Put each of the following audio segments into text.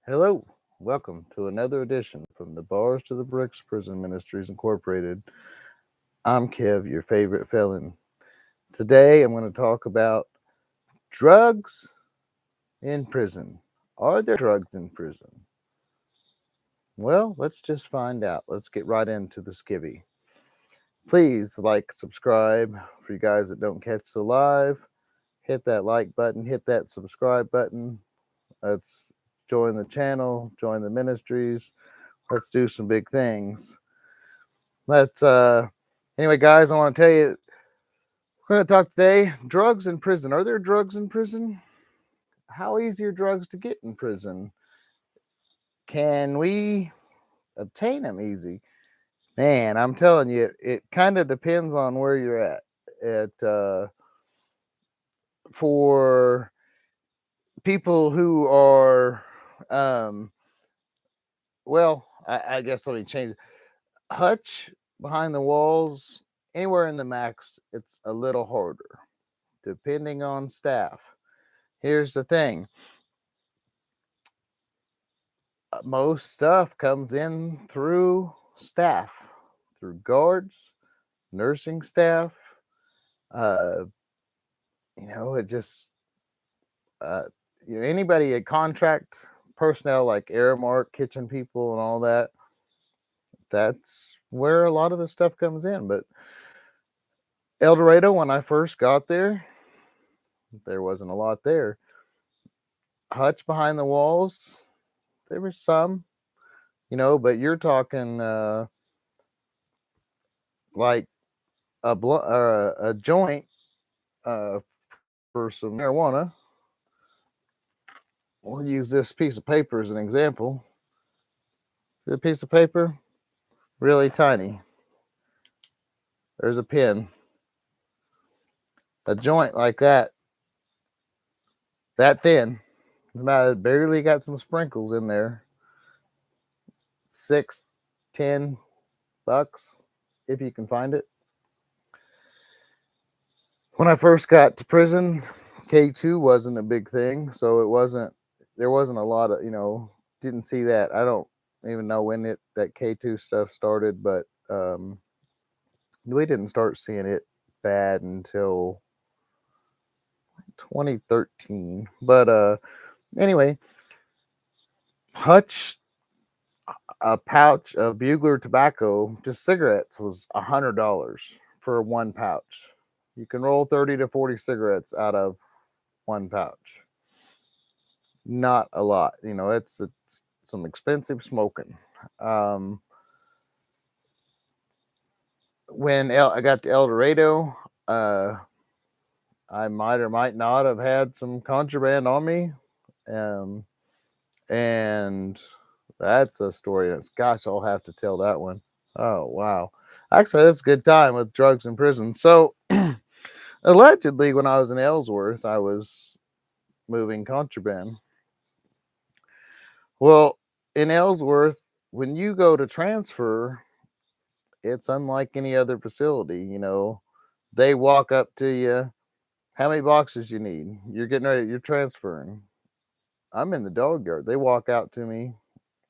Hello, welcome to another edition from the Bars to the Bricks Prison Ministries Incorporated. I'm Kev, your favorite felon. Today I'm going to talk about drugs in prison. Are there drugs in prison? Well, let's just find out. Let's get right into the skivvy. Please like, subscribe. For you guys that don't catch the live, hit that like button, hit that subscribe button. Let's join the channel, join the ministries. Let's do some big things. Let's anyway, guys, I want to tell you we're going to talk today drugs in prison. Are there drugs in prison? How easy are drugs to get in prison? Can we obtain them easy? Man, I'm telling you, it kind of depends on where you're at. For people who are um I guess let me change it. Hutch behind the walls, anywhere in the max, it's a little harder depending on staff. Here's the thing, most stuff comes in through staff, through guards, nursing staff. Uh, it just, uh, anybody at contract personnel like Aramark, kitchen people, and all that. That's where a lot of the stuff comes in. But El Dorado, when I first got there wasn't a lot there. Hutch behind the walls, there was some, but you're talking like a joint for some marijuana. We'll use this piece of paper as an example. The piece of paper, really tiny. There's a pin. A joint like that thin, about barely got some sprinkles in there. $6, $10, if you can find it. When I first got to prison, K2 wasn't a big thing, so there wasn't a lot of, didn't see that. I don't even know when that K2 stuff started, but we didn't start seeing it bad until 2013. But anyway, Hutch, a pouch of Bugler tobacco, just cigarettes, was $100 for one pouch. You can roll 30 to 40 cigarettes out of one pouch. Not a lot, it's some expensive smoking. Um, when I got to El Dorado, uh, I might or might not have had some contraband on me. Um, and that's a story. Gosh, I'll have to tell that one. Oh, wow. Actually, that's a good time with drugs in prison. So, allegedly, when I was in Ellsworth, I was moving contraband. Well, in Ellsworth, when you go to transfer, it's unlike any other facility. They walk up to you. How many boxes you need? You're getting ready. You're transferring. I'm in the dog yard. They walk out to me,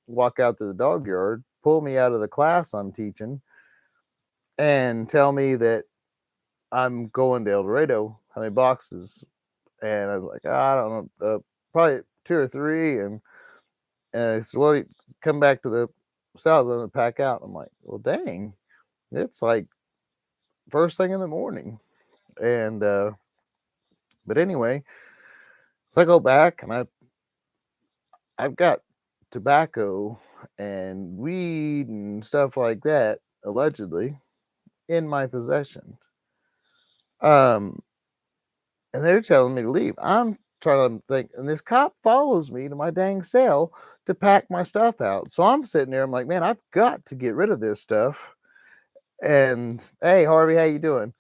walk out to the dog yard, pull me out of the class I'm teaching, and tell me that I'm going to El Dorado. How many boxes? And I was like, I don't know, probably two or three. And he said, well, you come back to the south and pack out. I'm like, well, dang, it's like first thing in the morning. And but anyway, so I go back and I've got tobacco and weed and stuff like that allegedly in my possession. Um, and they're telling me to leave. I'm trying to think, and this cop follows me to my dang cell to pack my stuff out. So I'm sitting there. I'm like, man, I've got to get rid of this stuff. And hey, Harvey, how you doing?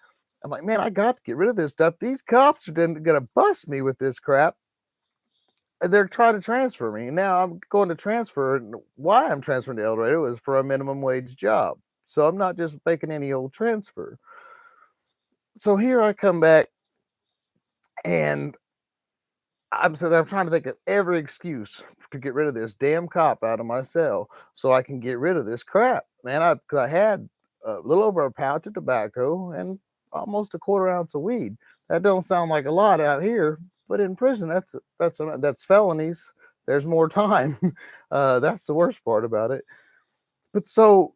I'm like, man, I got to get rid of this stuff. These cops are gonna bust me with this crap. And they're trying to transfer me. And now I'm going to transfer. And why I'm transferring to El Dorado is for a minimum wage job. So I'm not just making any old transfer. So here I come back and I'm trying to think of every excuse to get rid of this damn cop out of my cell so I can get rid of this crap, man. 'Cause I had a little over a pouch of tobacco and almost a quarter ounce of weed. That don't sound like a lot out here, but in prison, that's felonies. There's more time. That's the worst part about it. But so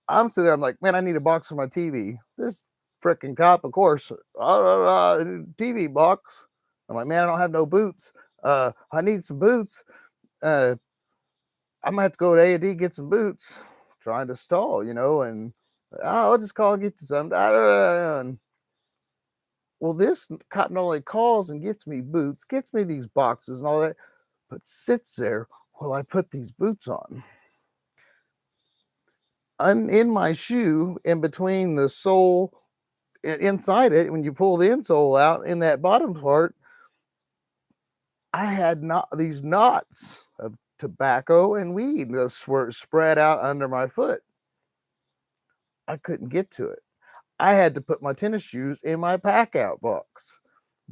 I'm sitting there, I'm like, man, I need a box for my TV. This freaking cop, of course, TV box. I'm like, man, I don't have no boots. I need some boots. Uh, I'm gonna have to go to A&D get some boots. Trying to stall, and I'll just call and get you some. And, well, this cop not only calls and gets me boots, gets me these boxes and all that, but sits there while I put these boots on. In my shoe, in between the sole, inside it, when you pull the insole out in that bottom part, I had not these knots of tobacco and weed that were spread out under my foot. I couldn't get to it. I had to put my tennis shoes in my pack out box,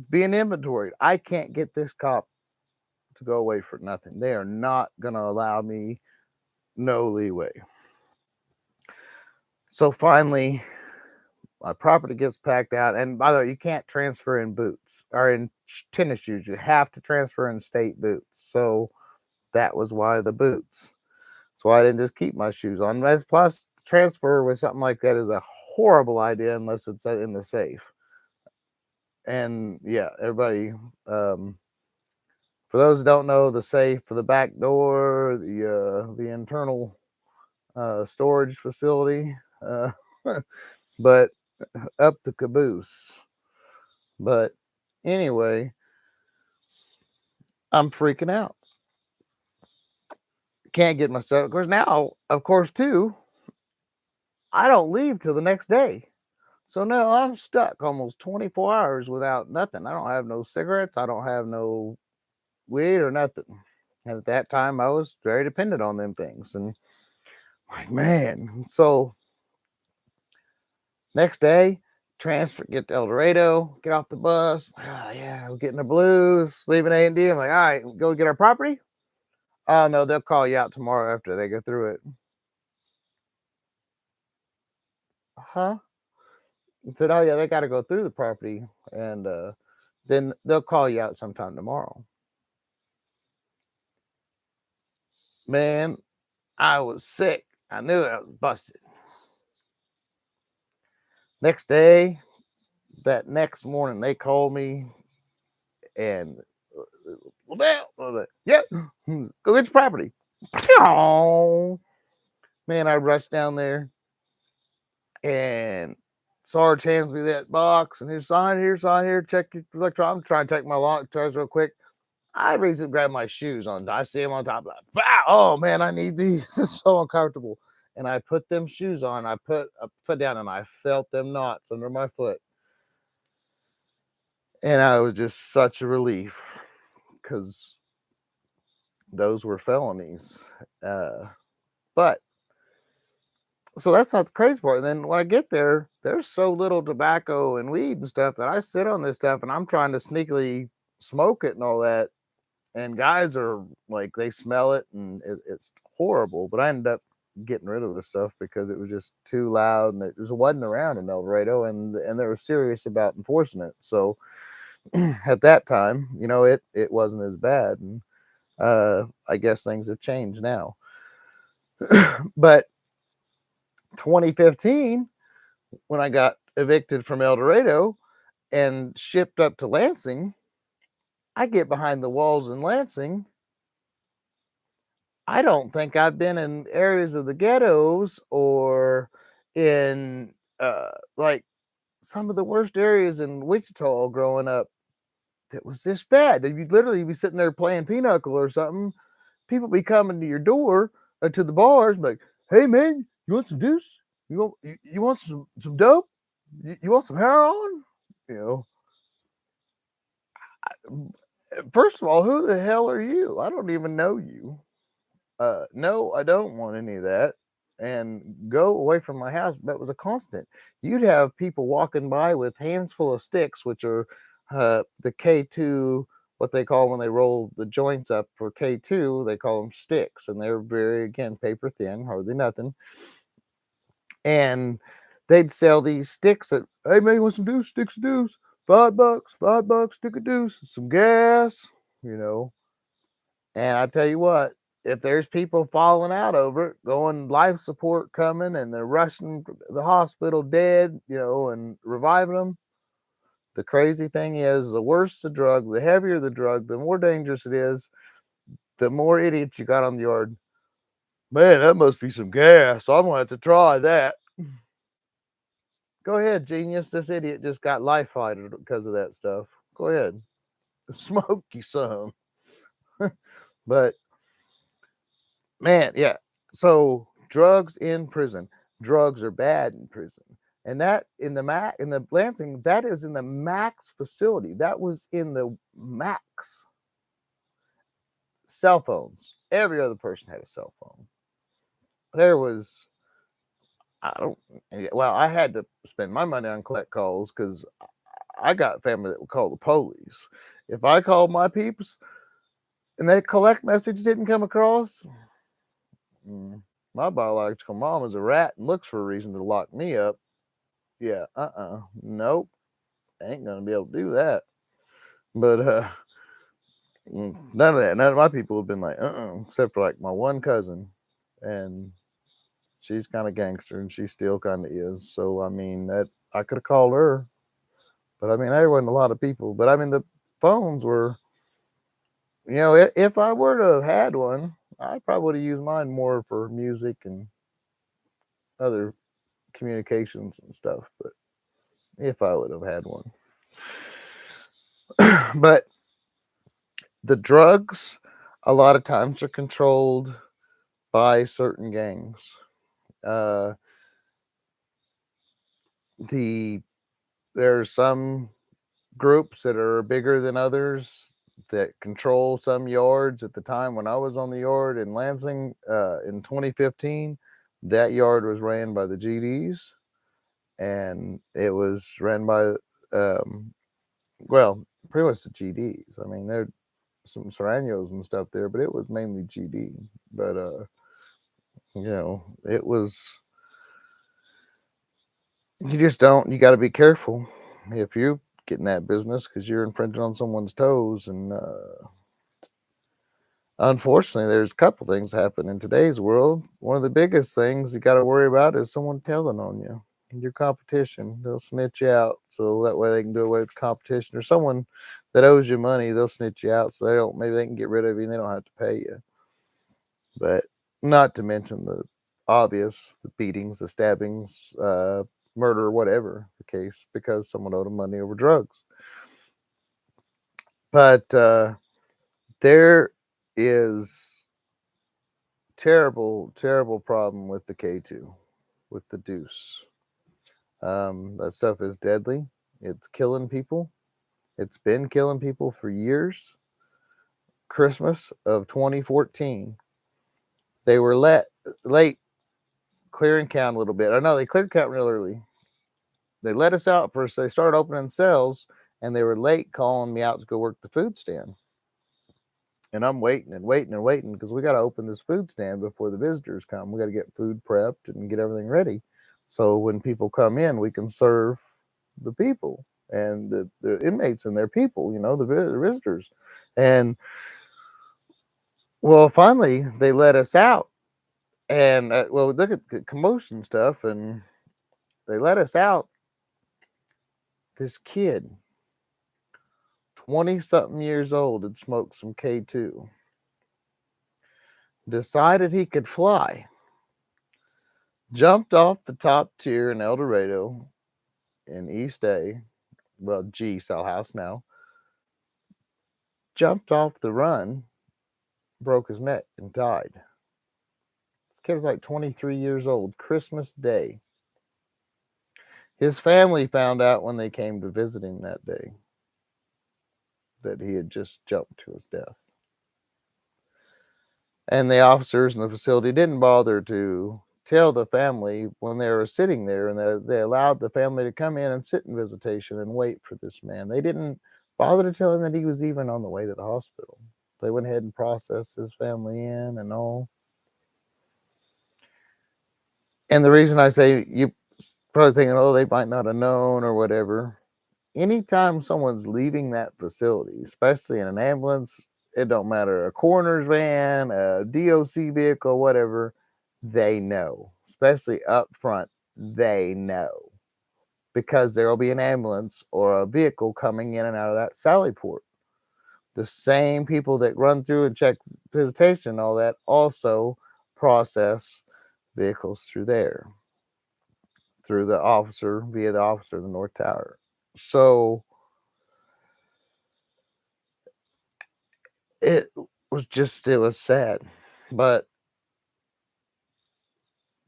being inventoried. I can't get this cop to go away for nothing. They are not going to allow me no leeway. So finally, my property gets packed out. And by the way, you can't transfer in boots or in tennis shoes. You have to transfer in state boots. So that was why the boots. So I didn't just keep my shoes on. Plus, transfer with something like that is a horrible idea unless it's in the safe. And yeah, everybody, for those who don't know, the safe for the back door, the internal storage facility, but up the caboose. But anyway, I'm freaking out. Can't get my stuff. Of course, now, of course, too, I don't leave till the next day. So now I'm stuck almost 24 hours without nothing. I don't have no cigarettes. I don't have no weed or nothing. And at that time, I was very dependent on them things. And like, man. So next day, transfer, get to El Dorado, get off the bus. Oh, yeah, we're getting the blues, leaving A&D. I'm like, all right, go get our property. Oh, no, they'll call you out tomorrow after they go through it. Huh? And said, oh, yeah, they got to go through the property. And then they'll call you out sometime tomorrow. Man, I was sick. I knew I was busted. Next day, that next morning, they called me and, yeah, go get your property. Man, I rushed down there and Sarge hands me that box and here's sign here, check your electronic. I'm trying to take my charge real quick. I reach and grab my shoes on. I see them on top of that. Wow, oh man, I need these. This is so uncomfortable. And I put them shoes on. I put a foot down and I felt them knots under my foot. And I was just such a relief because those were felonies. But so that's not the crazy part. And then when I get there, there's so little tobacco and weed and stuff that I sit on this stuff and I'm trying to sneakily smoke it and all that. And guys are like, they smell it and it's horrible. But I ended up getting rid of the stuff because it was just too loud and it just wasn't around in El Dorado and they were serious about enforcing it. So at that time, it wasn't as bad. And I guess things have changed now. But 2015, when I got evicted from El Dorado and shipped up to Lansing, I get behind the walls in Lansing. I don't think I've been in areas of the ghettos or in like some of the worst areas in Wichita growing up that was this bad. You'd literally be sitting there playing pinochle or something. People be coming to your door to the bars, like, "Hey man, you want some deuce? You want some dope? You want some heroin?" You know. First of all, who the hell are you? I don't even know you. No, I don't want any of that. And go away from my house. That was a constant. You'd have people walking by with hands full of sticks, which are the K2 what they call when they roll the joints up for K2, they call them sticks, and they're very, again, paper thin, hardly nothing. And they'd sell these sticks at, hey man, you want some deuce, sticks of deuce, $5, $5, stick of deuce, some gas, you know. And I tell you what, if there's people falling out over it, going life support coming, and they're rushing to the hospital dead, and reviving them. The crazy thing is, the worse the drug, the heavier the drug, the more dangerous it is, the more idiots you got on the yard. Man, that must be some gas. I'm gonna have to try that. Go ahead, genius. This idiot just got life fighted because of that stuff. Go ahead, smoke you some. But man, yeah. So drugs in prison. Drugs are bad in prison. And that in the Lansing, that is in the max facility. That was in the max. Cell phones. Every other person had a cell phone. There was, I don't, well, I had to spend my money on collect calls because I got family that would call the police. If I called my peeps and that collect message didn't come across, my biological mom is a rat and looks for a reason to lock me up. Yeah, nope, ain't gonna be able to do that. But none of that. None of my people have been like, except for like my one cousin, and she's kind of gangster, and she still kind of is. So I mean, that I could have called her, but I mean, there wasn't a lot of people. But I mean, the phones were, if I were to have had one, I probably would have used mine more for music and other communications and stuff. But if I would have had one, but the drugs, a lot of times are controlled by certain gangs. Uh, there's some groups that are bigger than others that control some yards. At the time when I was on the yard in Lansing in 2015, that yard was ran by the GDs, and it was ran by um, well, pretty much the GDs. I mean, there are some Serranos and stuff there, but it was mainly GD. But it was, you just don't, you got to be careful if you get in that business because you're infringing on someone's toes. And unfortunately, there's a couple things happen in today's world. One of the biggest things you got to worry about is someone telling on you. Your competition, they'll snitch you out, so that way they can do away with competition. Or someone that owes you money, they'll snitch you out, so maybe they can get rid of you and they don't have to pay you. But not to mention the obvious, the beatings, the stabbings, murder, whatever the case, because someone owed them money over drugs. But there is terrible, terrible problem with the K2, with the deuce. That stuff is deadly. It's killing people. It's been killing people for years. Christmas of 2014, they were late clearing count a little bit. I know they cleared count real early. They let us out first. They started opening cells, and they were late calling me out to go work the food stand. And I'm waiting and waiting and waiting because we got to open this food stand before the visitors come. We got to get food prepped and get everything ready. So when people come in, we can serve the people and the inmates and their people, the visitors. And well, finally, they let us out. And look at the commotion stuff. And they let us out. This kid, 20 something years old, had smoked some K2, decided he could fly, jumped off the top tier in El Dorado in East A, Cell House now, jumped off the run, broke his neck, and died. This kid was like 23 years old, Christmas Day. His family found out when they came to visit him that day that he had just jumped to his death. And the officers in the facility didn't bother to tell the family when they were sitting there, and they allowed the family to come in and sit in visitation and wait for this man. They didn't bother to tell him that he was even on the way to the hospital. They went ahead and processed his family in and all. And the reason I say, you probably thinking, oh, they might not have known or whatever. Anytime someone's leaving that facility, especially in an ambulance, it don't matter, a coroner's van, a DOC vehicle, whatever, they know, especially up front, they know, because there will be an ambulance or a vehicle coming in and out of that Sally port. The same people that run through and check visitation and all that also process vehicles through there, through the officer, via the officer of the North Tower. So it it was sad, but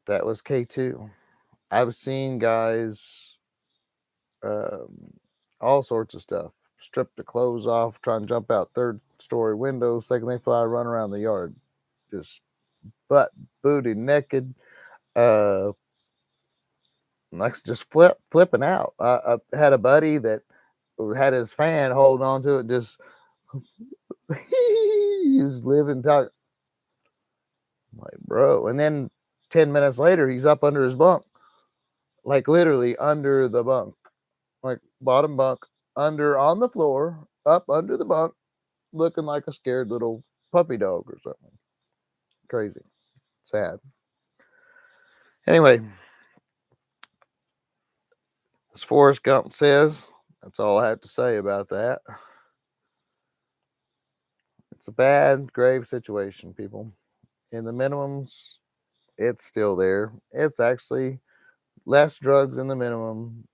that was K2. I've seen guys, um, all sorts of stuff, strip the clothes off, try and jump out third story windows, second they fly, run around the yard, just butt, booty naked, uh, like just flipping out. I had a buddy that had his fan holding on to it, just he's living talk like, bro. And then 10 minutes later, he's up under his bunk, like literally under the bunk, like bottom bunk, under on the floor, up under the bunk, looking like a scared little puppy dog or something. Crazy, sad. Anyway, as Forrest Gump says, that's all I have to say about that. It's a bad, grave situation, people. In the minimums, it's still there. It's actually less drugs in the minimum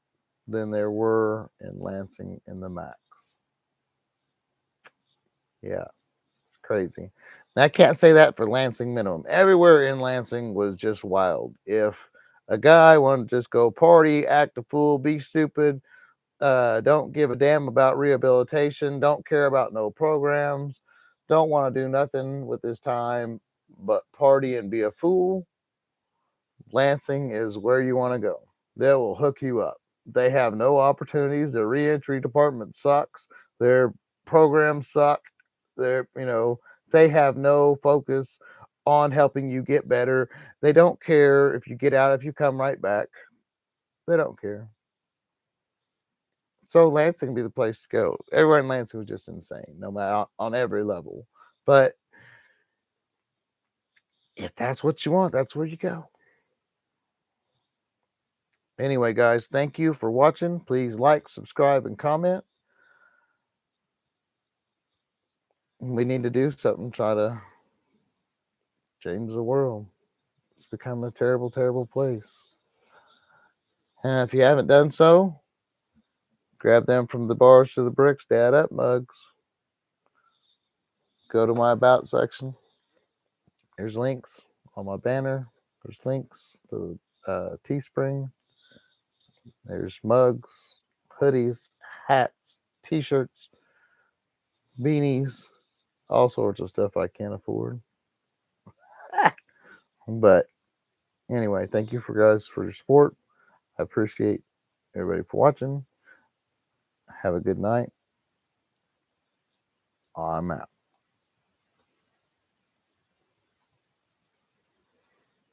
than there were in Lansing in the max. Yeah, it's crazy. And I can't say that for Lansing minimum. Everywhere in Lansing was just wild. If a guy wanted to just go party, act a fool, be stupid, don't give a damn about rehabilitation, don't care about no programs, don't want to do nothing with his time but party and be a fool, Lansing is where you want to go. They will hook you up. They have no opportunities. Their reentry department sucks. Their programs suck. They have no focus on helping you get better. They don't care if you get out, if you come right back. They don't care. So Lansing would be the place to go. Everyone in Lansing was just insane, no matter on every level. But if that's what you want, that's where you go. Anyway, guys, thank you for watching. Please like, subscribe, and comment. We need to do something, try to change the world. It's become a terrible, terrible place. And if you haven't done so, grab them from the bars to the bricks, dad up mugs. Go to my about section. There's links on my banner. There's links to Teespring. There's mugs, hoodies, hats, t-shirts, beanies, all sorts of stuff I can't afford. But anyway, thank you for your support. I appreciate everybody for watching. Have a good night. I'm out.